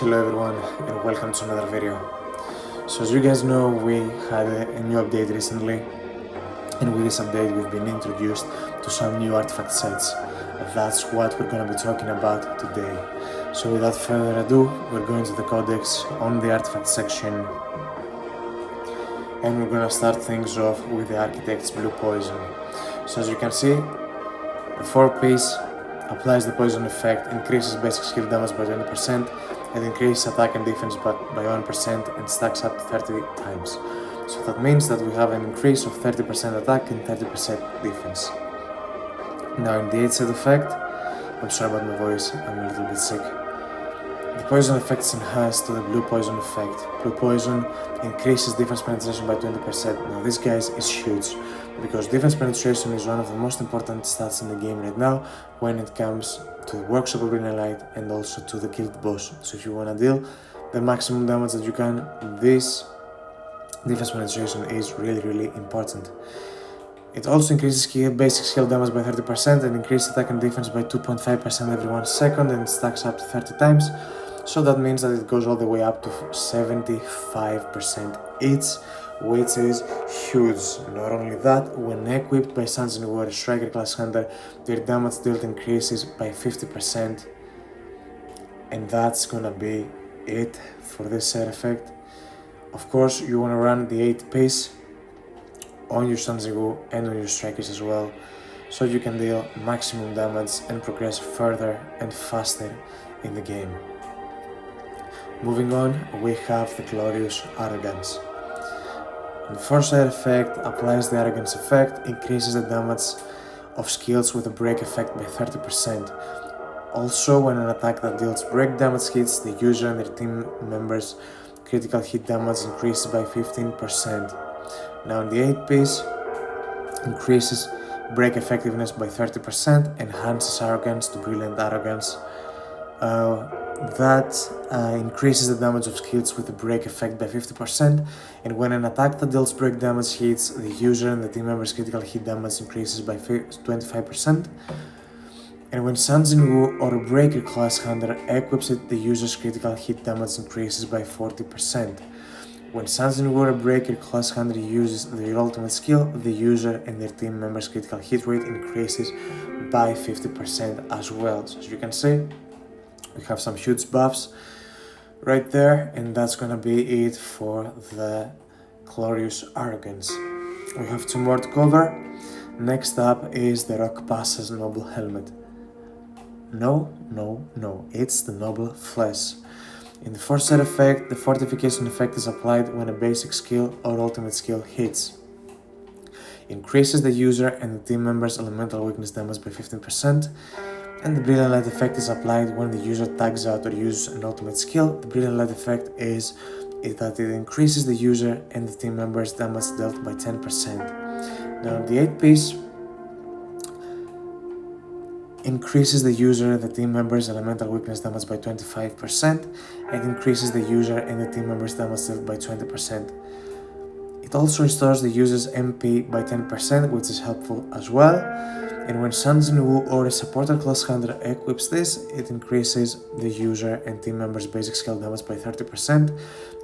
Hello everyone and welcome to another video. So as you guys know, we had a new update recently, and with this update we've been introduced to some new artifact sets. That's what we're going to be talking about today. So without further ado, we're going to the codex on the artifact section, and we're going to start things off with the Architect's Blue Poison. So as you can see, the 4-piece applies the poison effect, increases basic skill damage by 20%, and increases attack and defense by 1%, and stacks up to 30 times. So that means that we have an increase of 30% attack and 30% defense. Now in the 8 set effect, I'm sorry about my voice, I'm a little bit sick. The poison effect is enhanced to the blue poison effect. Blue poison increases defense penetration by 20%. Now this, guys, is huge, because defense penetration is one of the most important stats in the game right now when it comes to the Workshop of Green Light and also to the guild boss. So if you want to deal the maximum damage that you can, this defense penetration is really important. It also increases basic skill damage by 30% and increases attack and defense by 2.5% every 1 second, and stacks up to 30 times. So that means that it goes all the way up to 75% each, which is huge. Not only that, when equipped by Suns and Warrior Striker class Hunter, their damage dealt increases by 50%. And that's gonna be it for this set effect. Of course, you wanna run the 8-piece on your Sanzigu and on your Strikers as well, so you can deal maximum damage and progress further and faster in the game. Moving on, we have the Glorious Arrogance. And the first side effect applies the Arrogance effect, increases the damage of skills with a break effect by 30%. Also, when an attack that deals break damage hits the user and their team members, critical hit damage increases by 15%. Now in the 8-piece, increases break effectiveness by 30%, enhances Arrogance to Brilliant Arrogance. That increases the damage of skills with a break effect by 50%, and when an attack that deals break damage hits the user and the team members, critical hit damage increases by 25%. And when Sanzinwu or a Breaker class Hunter equips it, the user's critical hit damage increases by 40%. When Sanzinwu or a Breaker class Hunter uses their ultimate skill, the user and their team members' critical hit rate increases by 50% as well. So as you can see, we have some huge buffs right there, and that's gonna be it for the Glorious Arrogance. We have 2 more to cover. Next up is the Rock Passa's Noble Helmet. No, it's the Noble Flesh. In the first set effect, the fortification effect is applied when a basic skill or ultimate skill hits. Increases the user and the team members' elemental weakness damage by 15%. And the Brilliant Light effect is applied when the user tags out or uses an ultimate skill. The Brilliant Light effect is that it increases the user and the team members' damage dealt by 10%. Now the 8-piece increases the user and the team members' elemental weakness damage by 25%, and increases the user and the team members' damage dealt by 20%. It also restores the user's MP by 10%, which is helpful as well. And when Sanzinwu or a Supporter class Hunter equips this, it increases the user and team members' basic skill damage by 30%,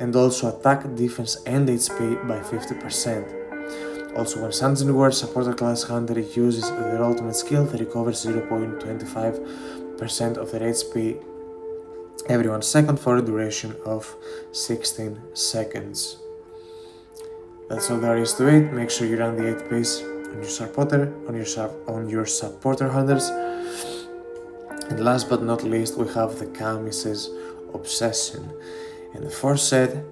and also attack, defense, and HP by 50%. Also, when Sanzinwu or a Supporter class Hunter uses their ultimate skill, they recover 0.25% of their HP every 1 second for a duration of 16 seconds. That's all there is to it. Make sure you run the 8-piece on your supporter hunters. And last but not least, we have the Kami's Obsession. In the first set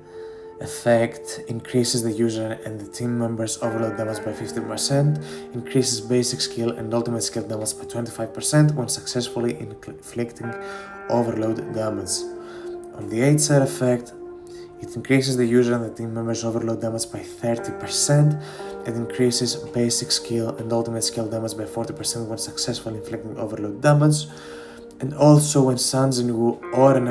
effect, increases the user and the team members' overload damage by 15%, increases basic skill and ultimate skill damage by 25% when successfully inflicting overload damage. On the 8 set effect, it increases the user and the team members' overload damage by 30%, and increases basic skill and ultimate skill damage by 40% when successfully inflicting overload damage. And also when Sanzinwu or an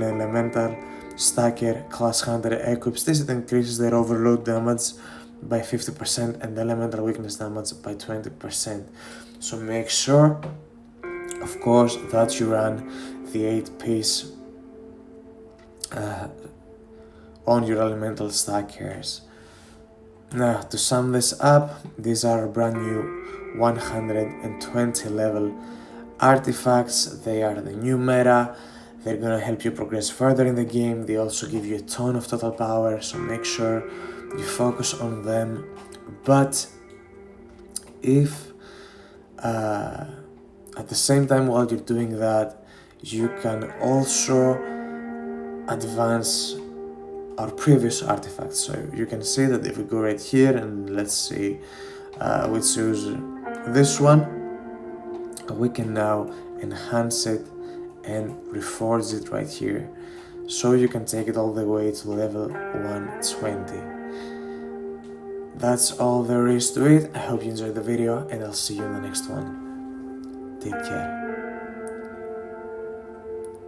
elemental stacker class Hunter equips this, it increases their overload damage by 50% and elemental weakness damage by 20%. So make sure, of course, that you run the 8-piece on your elemental stackers. Now, to sum this up, these are brand new 120 level artifacts. They are the new meta. They're gonna help you progress further in the game. They also give you a ton of total power, so make sure you focus on them. But if at the same time while you're doing that, you can also advance our previous artifacts. So you can see that if we go right here and let's see, we choose this one, we can now enhance it and reforge it right here. So you can take it all the way to level 120. That's all there is to it. I hope you enjoyed the video and I'll see you in the next one. Take care.